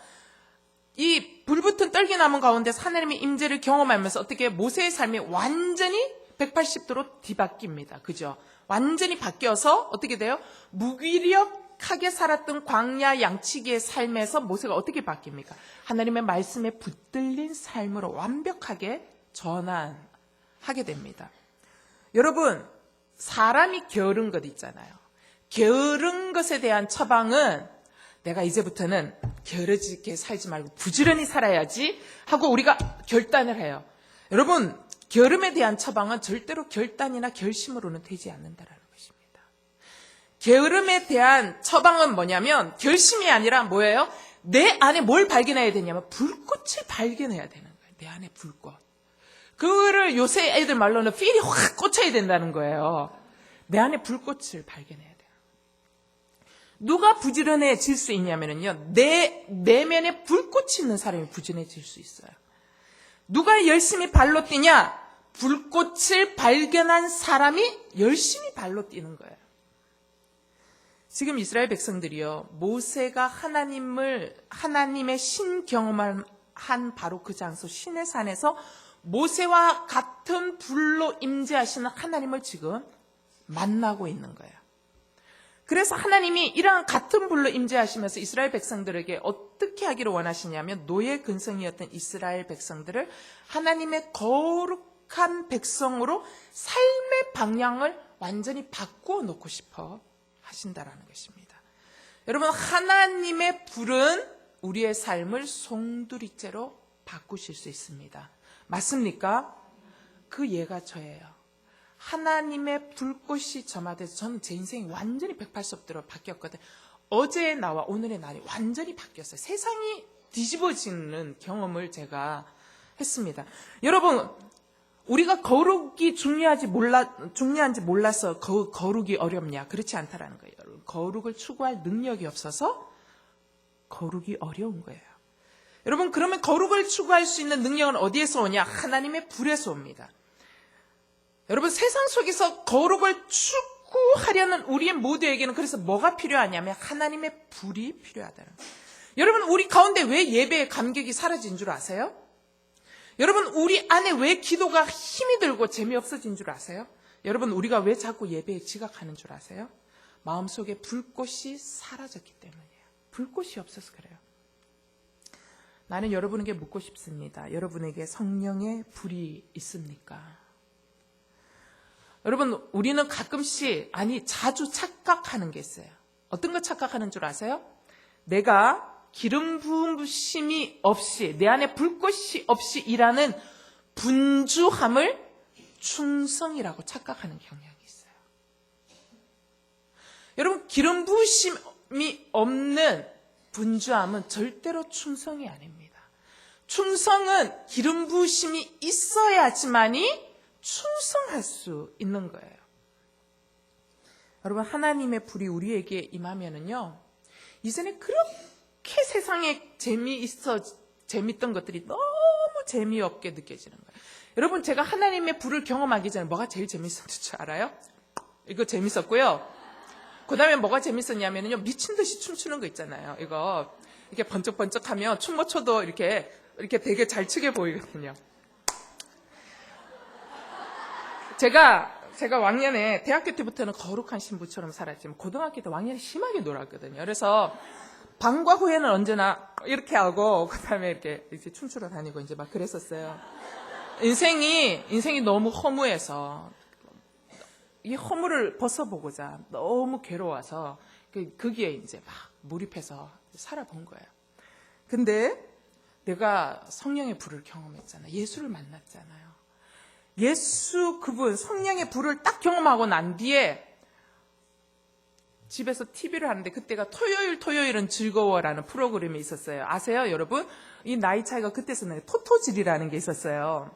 이 불붙은 떨기나무 가운데서 하나님의 임재를 경험하면서 어떻게 모세의 삶이 완전히 180도로 뒤바뀝니다. 그죠? 완전히 바뀌어서 어떻게 돼요? 무기력하게 살았던 광야 양치기의 삶에서 모세가 어떻게 바뀝니까? 하나님의 말씀에 붙들린 삶으로 완벽하게 전환하게 됩니다. 여러분, 사람이 게으른 것 있잖아요. 게으른 것에 대한 처방은 내가 이제부터는 게으르게 살지 말고 부지런히 살아야지 하고 우리가 결단을 해요. 여러분, 게으름에 대한 처방은 절대로 결단이나 결심으로는 되지 않는다라는 것입니다. 게으름에 대한 처방은 뭐냐면 결심이 아니라 뭐예요? 내 안에 뭘 발견해야 되냐면 불꽃을 발견해야 되는 거예요. 내 안에 불꽃. 그거를 요새 애들 말로는 필이 확 꽂혀야 된다는 거예요. 내 안에 불꽃을 발견해야 돼요. 누가 부지런해질 수 있냐면요, 내 내면에 불꽃이 있는 사람이 부지런해질 수 있어요. 누가 열심히 발로 뛰냐? 불꽃을 발견한 사람이 열심히 발로 뛰는 거예요. 지금 이스라엘 백성들이요, 모세가 하나님의 신 경험을 한 바로 그 장소 시내산에서 모세와 같은 불로 임재하시는 하나님을 지금 만나고 있는 거예요. 그래서 하나님이 이러한 같은 불로 임재하시면서 이스라엘 백성들에게 어떻게 하기를 원하시냐면 노예 근성이었던 이스라엘 백성들을 하나님의 거룩한 백성으로 삶의 방향을 완전히 바꾸어 놓고 싶어 하신다라는 것입니다. 여러분, 하나님의 불은 우리의 삶을 송두리째로 바꾸실 수 있습니다. 맞습니까? 그 예가 저예요. 하나님의 불꽃이 저마다해서 저는 제 인생이 완전히 180도로 바뀌었거든요. 어제의 나와 오늘의 날이 완전히 바뀌었어요. 세상이 뒤집어지는 경험을 제가 했습니다. 여러분, 우리가 거룩이 중요한지 몰라서 거룩이 어렵냐? 그렇지 않다라는 거예요. 거룩을 추구할 능력이 없어서 거룩이 어려운 거예요. 여러분, 그러면 거룩을 추구할 수 있는 능력은 어디에서 오냐? 하나님의 불에서 옵니다. 여러분, 세상 속에서 거룩을 추구하려는 우리 모두에게는 그래서 뭐가 필요하냐면 하나님의 불이 필요하다는 거예요. 여러분, 우리 가운데 왜 예배의 감격이 사라진 줄 아세요? 여러분, 우리 안에 왜 기도가 힘이 들고 재미없어진 줄 아세요? 여러분, 우리가 왜 자꾸 예배에 지각하는 줄 아세요? 마음속에 불꽃이 사라졌기 때문이에요. 불꽃이 없어서 그래요. 나는 여러분에게 묻고 싶습니다. 여러분에게 성령의 불이 있습니까? 여러분, 우리는 가끔씩, 자주 착각하는 게 있어요. 어떤 거 착각하는 줄 아세요? 내가 기름 부으심이 없이, 내 안에 불꽃이 없이 일하는 분주함을 충성이라고 착각하는 경향이 있어요. 여러분, 기름 부으심이 없는 분주함은 절대로 충성이 아닙니다. 충성은 기름 부으심이 있어야지만이 충성할 수 있는 거예요. 여러분, 하나님의 불이 우리에게 임하면은요, 이전에 그렇게 세상에 재밌던 것들이 너무 재미없게 느껴지는 거예요. 여러분, 제가 하나님의 불을 경험하기 전에 뭐가 제일 재밌었는 줄 알아요? 이거 재밌었고요. 그 다음에 뭐가 재밌었냐면요, 미친 듯이 춤추는 거 있잖아요. 이거 이렇게 번쩍번쩍하면 춤 못 춰도 이렇게 되게 잘 추게 보이거든요. 제가 왕년에 대학교 때부터는 거룩한 신부처럼 살았지만 고등학교 때 왕년에 심하게 놀았거든요. 그래서 방과 후에는 언제나 이렇게 하고 그다음에 이렇게 춤추러 다니고 이제 막 그랬었어요. 인생이 너무 허무해서 이 허무를 벗어보고자 너무 괴로워서 거기에 이제 막 몰입해서 살아본 거예요. 근데 내가 성령의 불을 경험했잖아요. 예수를 만났잖아요. 예수 그분 성령의 불을 딱 경험하고 난 뒤에 집에서 TV를 하는데 그때가 토요일은 즐거워라는 프로그램이 있었어요. 아세요, 여러분? 이 나이 차이가 그때서는 토토질이라는 게 있었어요.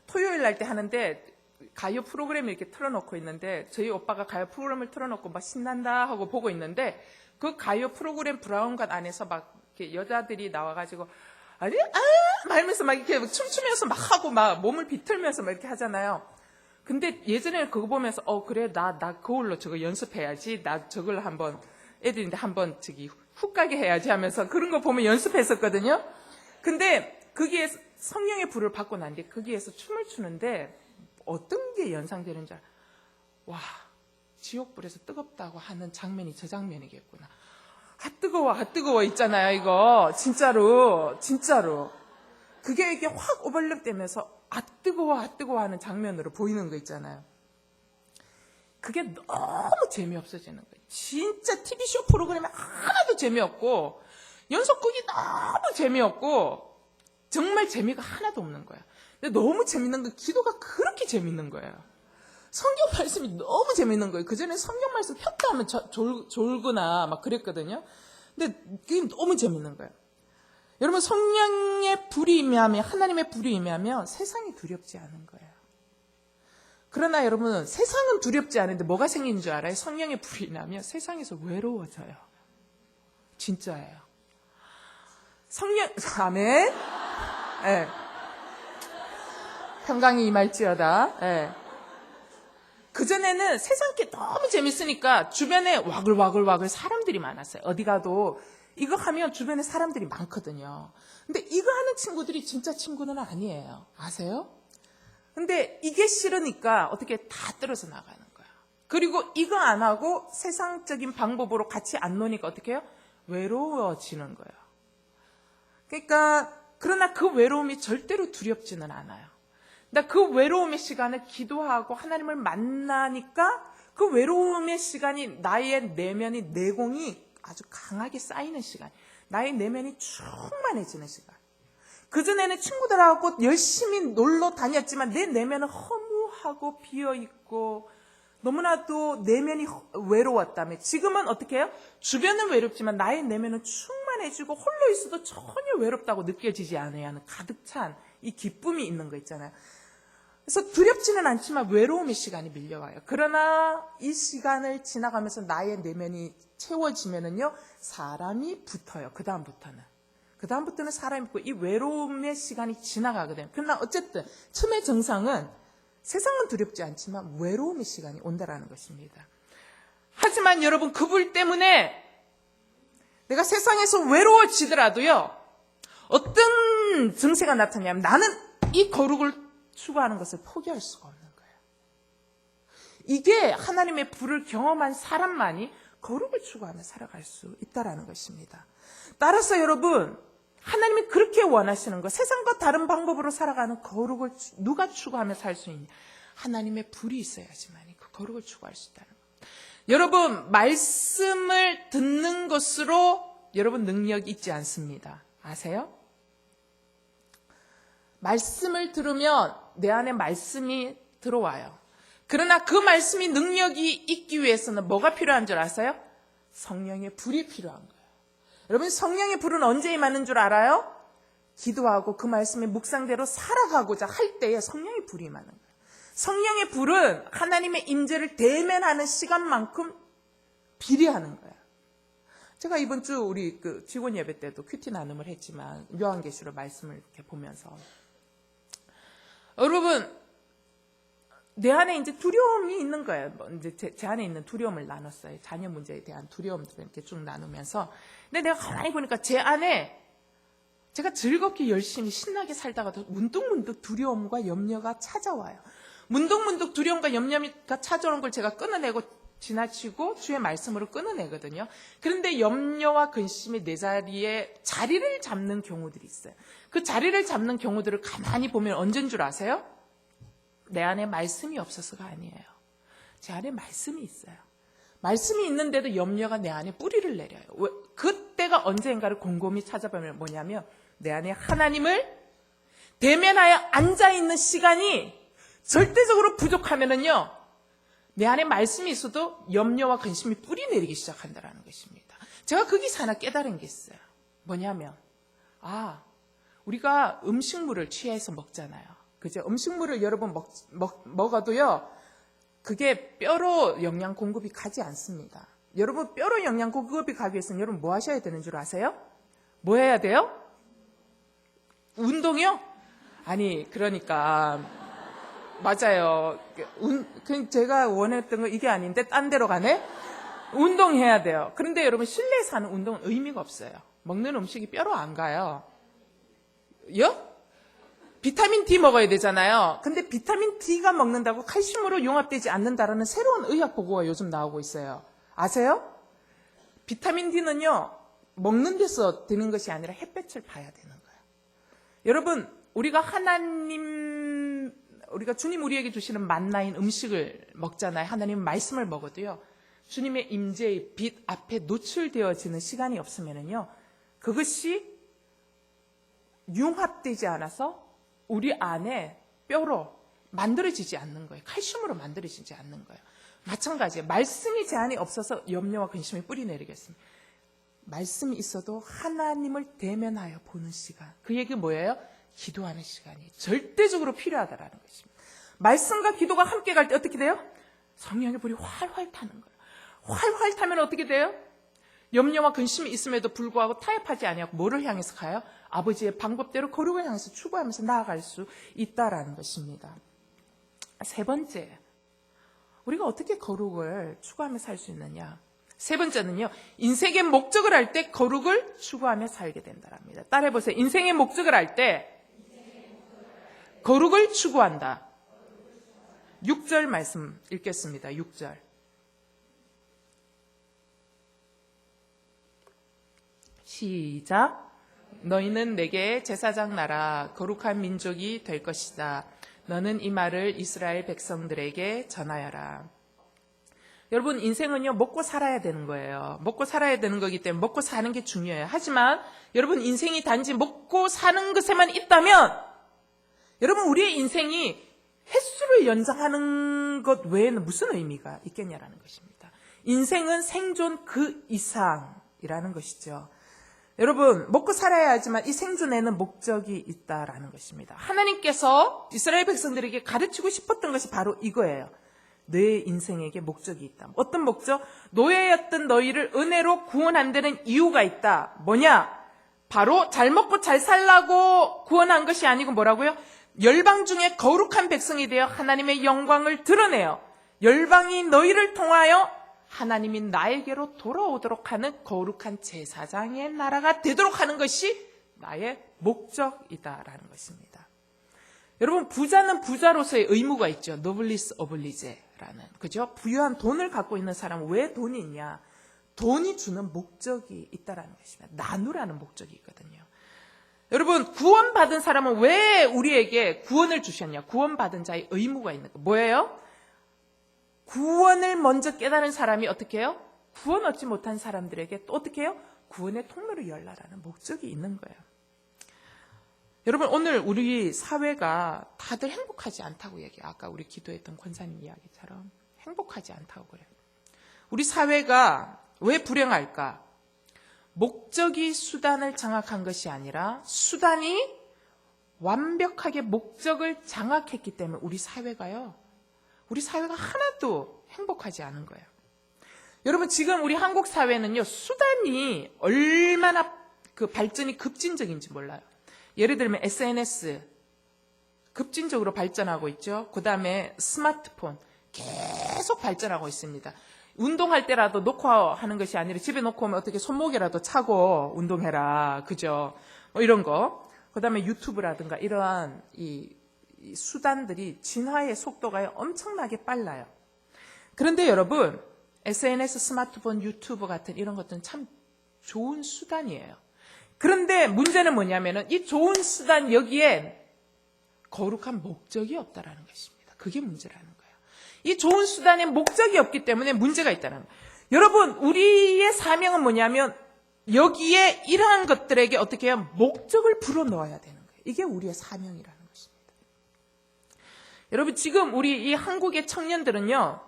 토요일 날 때 하는데 가요 프로그램을 이렇게 틀어놓고 있는데 저희 오빠가 가요 프로그램을 틀어놓고 막 신난다 하고 보고 있는데 그 가요 프로그램 브라운관 안에서 막 이렇게 여자들이 나와가지고 아니 말면서 막 이렇게 춤추면서 막 하고 막 몸을 비틀면서 막 이렇게 하잖아요. 근데 예전에 그거 보면서 그래 나 그걸로 저거 연습해야지 나 저걸 한번 애들인데 한번 저기 훅 가게 해야지 하면서 그런 거 보면 연습했었거든요. 근데 거기에 성령의 불을 받고 난 뒤에 거기에서 춤을 추는데 어떤 게 연상되는 줄 와 지옥불에서 뜨겁다고 하는 장면이 저 장면이겠구나. 아 뜨거워 있잖아요. 이거 진짜로 그게 이게 확 오버랩되면서 아 뜨거워 하는 장면으로 보이는 거 있잖아요. 그게 너무 재미없어지는 거예요. 진짜 TV쇼 프로그램이 하나도 재미없고 연속극이 너무 재미없고 정말 재미가 하나도 없는 거예요. 근데 너무 재밌는 건 기도가 그렇게 재밌는 거예요. 성경 말씀이 너무 재밌는 거예요. 그전에 성경 말씀 폈다 하면 졸구나 막 그랬거든요. 근데 그게 너무 재밌는 거예요. 여러분 성령의 불이 임하면 하나님의 불이 임하면 세상이 두렵지 않은 거예요. 그러나 여러분 세상은 두렵지 않은데 뭐가 생기는 줄 알아요? 성령의 불이 나면 세상에서 외로워져요. 진짜예요. 성령 아멘. 네. 평강이 임할지어다. 네. 그전에는 세상게 너무 재밌으니까 주변에 와글와글 사람들이 많았어요. 어디 가도 이거 하면 주변에 사람들이 많거든요. 근데 이거 하는 친구들이 진짜 친구는 아니에요. 아세요? 근데 이게 싫으니까 어떻게 다 떨어져 나가는 거야. 그리고 이거 안 하고 세상적인 방법으로 같이 안 노니까 어떻게 해요? 외로워지는 거예요. 그러니까 그러나 그 외로움이 절대로 두렵지는 않아요. 그러니까 그 외로움의 시간을 기도하고 하나님을 만나니까 그 외로움의 시간이 나의 내면이 내공이 아주 강하게 쌓이는 시간, 나의 내면이 충만해지는 시간. 그전에는 친구들하고 열심히 놀러 다녔지만 내 내면은 허무하고 비어있고 너무나도 내면이 외로웠다며 지금은 어떻게 해요? 주변은 외롭지만 나의 내면은 충만해지고 홀로 있어도 전혀 외롭다고 느껴지지 않아야 하는 가득 찬 이 기쁨이 있는 거 있잖아요. 그래서 두렵지는 않지만 외로움의 시간이 밀려와요. 그러나 이 시간을 지나가면서 나의 내면이 채워지면은요, 사람이 붙어요. 그다음부터는 사람이 붙고 이 외로움의 시간이 지나가거든요. 그러나 어쨌든 처음의 정상은 세상은 두렵지 않지만 외로움의 시간이 온다라는 것입니다. 하지만 여러분 그 불 때문에 내가 세상에서 외로워지더라도요, 어떤 증세가 나타나냐면 나는 이 거룩을 추구하는 것을 포기할 수가 없는 거예요. 이게 하나님의 불을 경험한 사람만이 거룩을 추구하며 살아갈 수 있다라는 것입니다. 따라서 여러분, 하나님이 그렇게 원하시는 것, 세상과 다른 방법으로 살아가는 거룩을 누가 추구하며 살 수 있냐? 하나님의 불이 있어야지만 그 거룩을 추구할 수 있다는 것. 여러분, 말씀을 듣는 것으로 여러분 능력이 있지 않습니다. 아세요? 말씀을 들으면 내 안에 말씀이 들어와요. 그러나 그 말씀이 능력이 있기 위해서는 뭐가 필요한 줄 아세요? 성령의 불이 필요한 거예요. 여러분 성령의 불은 언제 임하는 줄 알아요? 기도하고 그 말씀의 묵상대로 살아가고자 할 때에 성령의 불이 임하는 거예요. 성령의 불은 하나님의 임재를 대면하는 시간만큼 비례하는 거예요. 제가 이번 주 우리 그 직원 예배 때도 큐티 나눔을 했지만 요한계시록 말씀을 이렇게 보면서 여러분 내 안에 이제 두려움이 있는 거예요. 이제 제 안에 있는 두려움을 나눴어요. 자녀 문제에 대한 두려움들을 이렇게 쭉 나누면서. 근데 내가 가만히 보니까 제 안에 제가 즐겁게 열심히 신나게 살다가도 문득문득 두려움과 염려가 찾아와요. 문득문득 두려움과 염려가 찾아오는 걸 제가 끊어내고 지나치고 주의 말씀으로 끊어내거든요. 그런데 염려와 근심이 내 자리에 자리를 잡는 경우들이 있어요. 그 자리를 잡는 경우들을 가만히 보면 언제인 줄 아세요? 내 안에 말씀이 없어서가 아니에요. 제 안에 말씀이 있어요. 말씀이 있는데도 염려가 내 안에 뿌리를 내려요. 그때가 언제인가를 곰곰이 찾아보면 뭐냐면 내 안에 하나님을 대면하여 앉아있는 시간이 절대적으로 부족하면은요, 내 안에 말씀이 있어도 염려와 근심이 뿌리 내리기 시작한다는 것입니다. 제가 거기서 하나 깨달은 게 있어요. 뭐냐면, 우리가 음식물을 취해서 먹잖아요. 그죠? 음식물을 여러분 먹어도요, 그게 뼈로 영양 공급이 가지 않습니다. 여러분, 뼈로 영양 공급이 가기 위해서는 여러분 뭐 하셔야 되는 줄 아세요? 뭐 해야 돼요? 운동이요? 아니, 그러니까. 맞아요. 제가 원했던 거 이게 아닌데 딴 데로 가네? 운동해야 돼요. 그런데 여러분 실내에서 하는 운동은 의미가 없어요. 먹는 음식이 뼈로 안 가요. 비타민 D 먹어야 되잖아요. 근데 비타민 D가 먹는다고 칼슘으로 융합되지 않는다라는 새로운 의학 보고가 요즘 나오고 있어요. 아세요? 비타민 D는요, 먹는 데서 되는 것이 아니라 햇볕을 봐야 되는 거예요. 여러분, 우리가 주님 우리에게 주시는 만나인 음식을 먹잖아요. 하나님 말씀을 먹어도요, 주님의 임재의 빛 앞에 노출되어지는 시간이 없으면은요, 그것이 융합되지 않아서 우리 안에 뼈로 만들어지지 않는 거예요. 칼슘으로 만들어지지 않는 거예요. 마찬가지예요. 말씀이 제 안에 없어서 염려와 근심이 뿌리 내리겠습니다. 말씀이 있어도 하나님을 대면하여 보는 시간. 그 얘기 뭐예요? 기도하는 시간이 절대적으로 필요하다라는 것입니다. 말씀과 기도가 함께 갈 때 어떻게 돼요? 성령의 불이 활활 타는 거예요. 활활 타면 어떻게 돼요? 염려와 근심이 있음에도 불구하고 타협하지 아니하고 뭐를 향해서 가요? 아버지의 방법대로 거룩을 향해서 추구하면서 나아갈 수 있다라는 것입니다. 세 번째, 우리가 어떻게 거룩을 추구하며 살 수 있느냐? 세 번째는요, 인생의 목적을 할 때 거룩을 추구하며 살게 된다랍니다. 따라해보세요. 인생의 목적을 할 때 거룩을 추구한다. 6절 말씀 읽겠습니다. 6절. 시작. 너희는 내게 제사장 나라 거룩한 민족이 될 것이다. 너는 이 말을 이스라엘 백성들에게 전하여라. 여러분, 인생은요, 먹고 살아야 되는 거예요. 먹고 살아야 되는 거기 때문에 먹고 사는 게 중요해요. 하지만 여러분, 인생이 단지 먹고 사는 것에만 있다면 여러분, 우리의 인생이 횟수를 연장하는 것 외에는 무슨 의미가 있겠냐라는 것입니다. 인생은 생존 그 이상이라는 것이죠. 여러분, 먹고 살아야 하지만 이 생존에는 목적이 있다라는 것입니다. 하나님께서 이스라엘 백성들에게 가르치고 싶었던 것이 바로 이거예요. 너의 인생에게 목적이 있다. 어떤 목적? 노예였던 너희를 은혜로 구원한다는 이유가 있다. 뭐냐? 바로 잘 먹고 잘 살라고 구원한 것이 아니고 뭐라고요? 열방 중에 거룩한 백성이 되어 하나님의 영광을 드러내요. 열방이 너희를 통하여 하나님이 나에게로 돌아오도록 하는 거룩한 제사장의 나라가 되도록 하는 것이 나의 목적이다라는 것입니다. 여러분, 부자는 부자로서의 의무가 있죠. 노블리스 오블리제라는, 그죠? 부유한 돈을 갖고 있는 사람은 왜 돈이 있냐? 돈이 주는 목적이 있다라는 것입니다. 나누라는 목적이 있거든요. 여러분, 구원받은 사람은 왜 우리에게 구원을 주셨냐? 구원받은 자의 의무가 있는 거 뭐예요? 구원을 먼저 깨달은 사람이 어떻게 해요? 구원 얻지 못한 사람들에게 또 어떻게 해요? 구원의 통로를 열라라는 목적이 있는 거예요. 여러분, 오늘 우리 사회가 다들 행복하지 않다고 얘기해요. 아까 우리 기도했던 권사님 이야기처럼 행복하지 않다고 그래요. 우리 사회가 왜 불행할까? 목적이 수단을 장악한 것이 아니라 수단이 완벽하게 목적을 장악했기 때문에 우리 사회가 하나도 행복하지 않은 거예요. 여러분, 지금 우리 한국 사회는요, 수단이 얼마나 그 발전이 급진적인지 몰라요. 예를 들면 SNS 급진적으로 발전하고 있죠. 그 다음에 스마트폰 계속 발전하고 있습니다. 운동할 때라도 놓고 하는 것이 아니라 집에 놓고 오면 어떻게 손목이라도 차고 운동해라. 그죠? 뭐 이런 거. 그 다음에 유튜브라든가 이러한 이 수단들이 진화의 속도가 엄청나게 빨라요. 그런데 여러분, SNS, 스마트폰, 유튜브 같은 이런 것들은 참 좋은 수단이에요. 그런데 문제는 뭐냐면은 이 좋은 수단 여기에 거룩한 목적이 없다라는 것입니다. 그게 문제라는 거예요. 이 좋은 수단에 목적이 없기 때문에 문제가 있다는 거예요. 여러분, 우리의 사명은 뭐냐면 여기에 이러한 것들에게 어떻게 해요? 목적을 불어넣어야 되는 거예요. 이게 우리의 사명이라는 것입니다. 여러분, 지금 우리 이 한국의 청년들은요,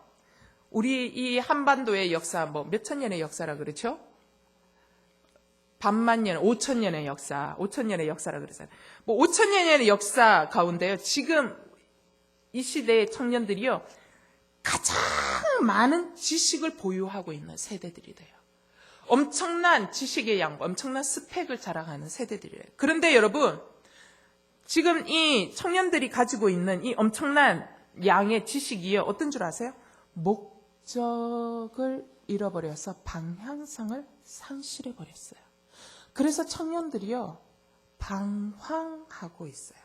우리 이 한반도의 역사, 몇 천 년의 역사라 그렇죠? 반만 년, 5천 년의 역사, 5천 년의 역사라 그러잖아요. 5천 년의 역사 가운데요, 지금 이 시대의 청년들이요, 가장 많은 지식을 보유하고 있는 세대들이 돼요. 엄청난 지식의 양, 엄청난 스펙을 자랑하는 세대들이에요. 그런데 여러분, 지금 이 청년들이 가지고 있는 이 엄청난 양의 지식이요, 어떤 줄 아세요? 목적을 잃어버려서 방향성을 상실해버렸어요. 그래서 청년들이요, 방황하고 있어요.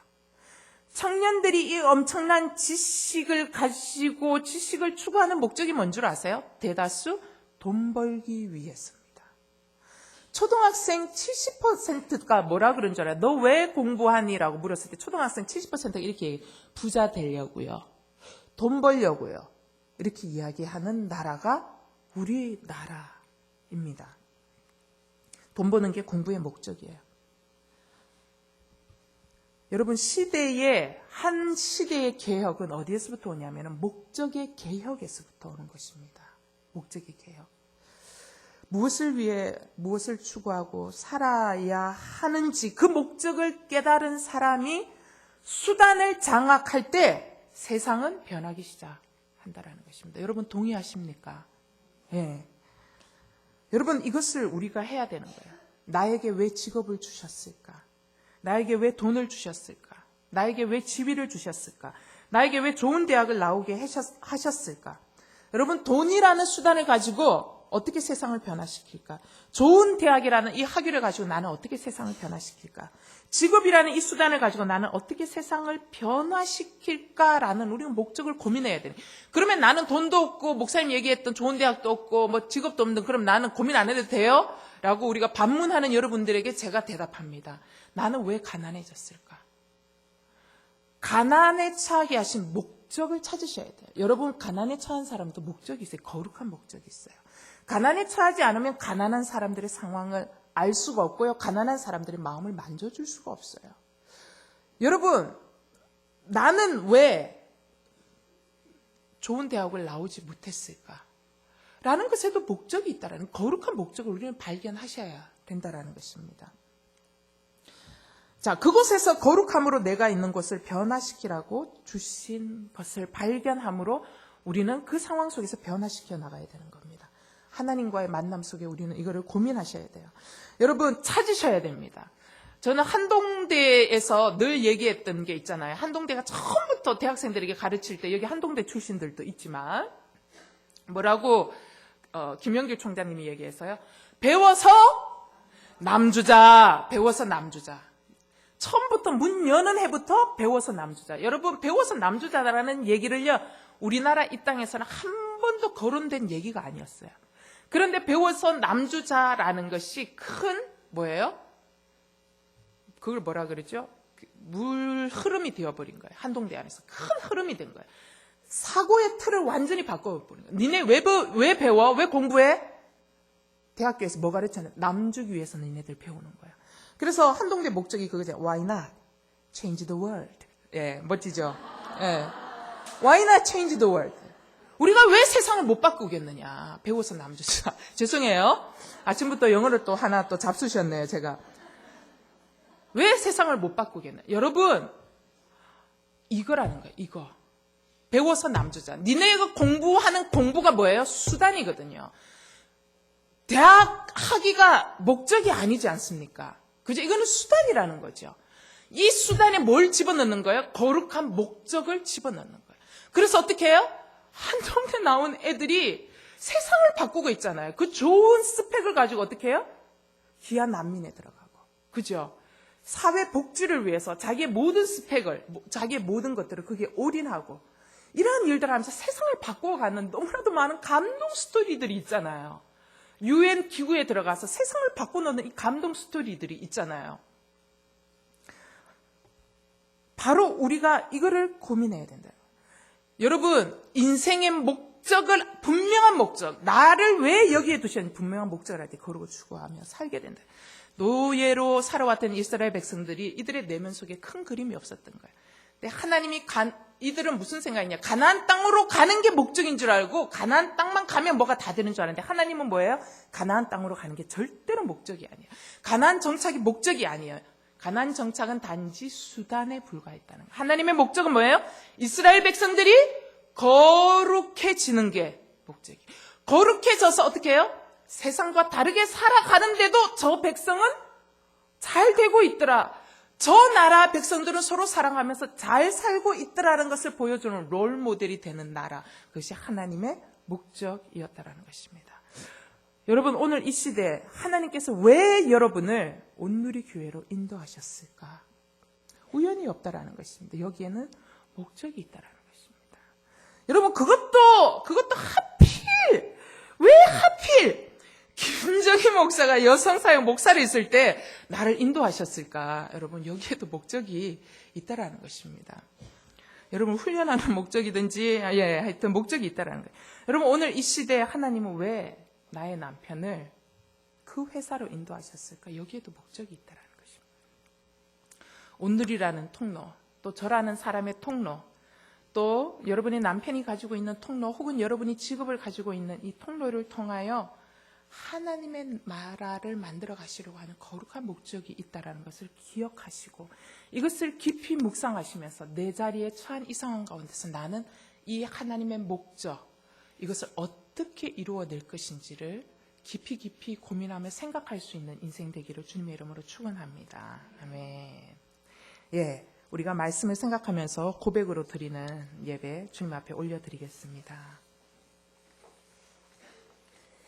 청년들이 이 엄청난 지식을 가지고 지식을 추구하는 목적이 뭔 줄 아세요? 대다수 돈 벌기 위해서입니다. 초등학생 70%가 뭐라 그런 줄 알아요? 너 왜 공부하니? 라고 물었을 때 초등학생 70%가 이렇게 얘기해요. 부자 되려고요. 돈 벌려고요. 이렇게 이야기하는 나라가 우리나라입니다. 돈 버는 게 공부의 목적이에요. 여러분, 한 시대의 개혁은 어디에서부터 오냐면 목적의 개혁에서부터 오는 것입니다. 목적의 개혁. 무엇을 위해 무엇을 추구하고 살아야 하는지 그 목적을 깨달은 사람이 수단을 장악할 때 세상은 변하기 시작한다는 것입니다. 여러분 동의하십니까? 예. 여러분, 이것을 우리가 해야 되는 거예요. 나에게 왜 직업을 주셨을까? 나에게 왜 돈을 주셨을까? 나에게 왜 지위를 주셨을까? 나에게 왜 좋은 대학을 나오게 하셨을까? 여러분, 돈이라는 수단을 가지고 어떻게 세상을 변화시킬까? 좋은 대학이라는 이 학위를 가지고 나는 어떻게 세상을 변화시킬까? 직업이라는 이 수단을 가지고 나는 어떻게 세상을 변화시킬까라는 우리가 목적을 고민해야 되는. 그러면 나는 돈도 없고 목사님 얘기했던 좋은 대학도 없고 직업도 없는, 그럼 나는 고민 안 해도 돼요? 라고 우리가 반문하는 여러분들에게 제가 대답합니다. 나는 왜 가난해졌을까? 가난에 처하게 하신 목적을 찾으셔야 돼요. 여러분, 가난에 처한 사람도 목적이 있어요. 거룩한 목적이 있어요. 가난에 처하지 않으면 가난한 사람들의 상황을 알 수가 없고요. 가난한 사람들의 마음을 만져줄 수가 없어요. 여러분, 나는 왜 좋은 대학을 나오지 못했을까? 라는 것에도 목적이 있다라는, 거룩한 목적을 우리는 발견하셔야 된다라는 것입니다. 자, 그곳에서 거룩함으로 내가 있는 곳을 변화시키라고 주신 것을 발견함으로 우리는 그 상황 속에서 변화시켜 나가야 되는 겁니다. 하나님과의 만남 속에 우리는 이거를 고민하셔야 돼요. 여러분, 찾으셔야 됩니다. 저는 한동대에서 늘 얘기했던 게 있잖아요. 한동대가 처음부터 대학생들에게 가르칠 때, 여기 한동대 출신들도 있지만 뭐라고 김영길 총장님이 얘기해서요. 배워서 남주자, 배워서 남주자. 처음부터 문 여는 해부터 배워서 남주자. 여러분, 배워서 남주자라는 얘기를요, 우리나라 이 땅에서는 한 번도 거론된 얘기가 아니었어요. 그런데 배워서 남주자라는 것이 큰 뭐예요? 그걸 뭐라 그러죠? 물 흐름이 되어버린 거예요. 한동대 안에서 큰 흐름이 된 거예요. 사고의 틀을 완전히 바꿔버린 거예요. 니네 왜 배워? 왜 공부해? 대학교에서 뭐 가르쳤냐? 남주기 위해서 니네들 배우는 거야. 그래서 한동대 목적이 그거죠. Why not change the world? 예, 멋지죠? 예. Why not change the world? 우리가 왜 세상을 못 바꾸겠느냐? 배워서 남주자. 죄송해요. 아침부터 영어를 또 하나 또 잡수셨네요, 제가. 왜 세상을 못 바꾸겠냐? 여러분, 이거라는 거예요, 이거. 배워서 남주자. 니네가 공부하는 공부가 뭐예요? 수단이거든요. 대학 학위가 목적이 아니지 않습니까? 그죠? 이거는 수단이라는 거죠. 이 수단에 뭘 집어넣는 거예요? 거룩한 목적을 집어넣는 거예요. 그래서 어떻게 해요? 한동대 나온 애들이 세상을 바꾸고 있잖아요. 그 좋은 스펙을 가지고 어떻게 해요? 귀한 난민에 들어가고. 그죠? 사회 복지를 위해서 자기의 모든 스펙을, 자기의 모든 것들을 그게 올인하고 이러한 일들을 하면서 세상을 바꿔가는 너무나도 많은 감동 스토리들이 있잖아요. UN 기구에 들어가서 세상을 바꿔놓는 이 감동 스토리들이 있잖아요. 바로 우리가 이거를 고민해야 된다. 여러분, 인생의 목적을, 분명한 목적, 나를 왜 여기에 두셨는지 분명한 목적을 할 때 거룩을 추구하며 살게 된다. 노예로 살아왔던 이스라엘 백성들이 이들의 내면 속에 큰 그림이 없었던 거예요. 근데 하나님이 이들은 무슨 생각이냐? 가나안 땅으로 가는 게 목적인 줄 알고 가나안 땅만 가면 뭐가 다 되는 줄 알았는데 하나님은 뭐예요? 가나안 땅으로 가는 게 절대로 목적이 아니에요. 가나안 정착이 목적이 아니에요. 가나안 정착은 단지 수단에 불과했다는 거예요. 하나님의 목적은 뭐예요? 이스라엘 백성들이 거룩해지는 게 목적이에요. 거룩해져서 어떻게 해요? 세상과 다르게 살아가는데도 저 백성은 잘 되고 있더라. 저 나라 백성들은 서로 사랑하면서 잘 살고 있더라는 것을 보여주는 롤 모델이 되는 나라. 그것이 하나님의 목적이었다라는 것입니다. 여러분, 오늘 이 시대에 하나님께서 왜 여러분을 온누리 교회로 인도하셨을까? 우연이 없다라는 것입니다. 여기에는 목적이 있다라는 것입니다. 여러분, 그것도 하필, 왜 하필 김정희 목사가 여성사역 목사를 있을 때 나를 인도하셨을까? 여러분, 여기에도 목적이 있다라는 것입니다. 여러분, 훈련하는 목적이든지 하여튼 목적이 있다라는 거예요. 여러분, 오늘 이 시대에 하나님은 왜 나의 남편을 그 회사로 인도하셨을까? 여기에도 목적이 있다라는 것입니다. 오늘이라는 통로, 또 저라는 사람의 통로, 또 여러분의 남편이 가지고 있는 통로, 혹은 여러분이 직업을 가지고 있는 이 통로를 통하여 하나님의 나라를 만들어 가시려고 하는 거룩한 목적이 있다는 것을 기억하시고 이것을 깊이 묵상하시면서 내 자리에 처한 이 상황 가운데서 나는 이 하나님의 목적, 이것을 어떻게 이루어낼 것인지를 깊이 고민하며 생각할 수 있는 인생 되기를 주님의 이름으로 축원합니다. 아멘. 우리가 말씀을 생각하면서 고백으로 드리는 예배 주님 앞에 올려드리겠습니다.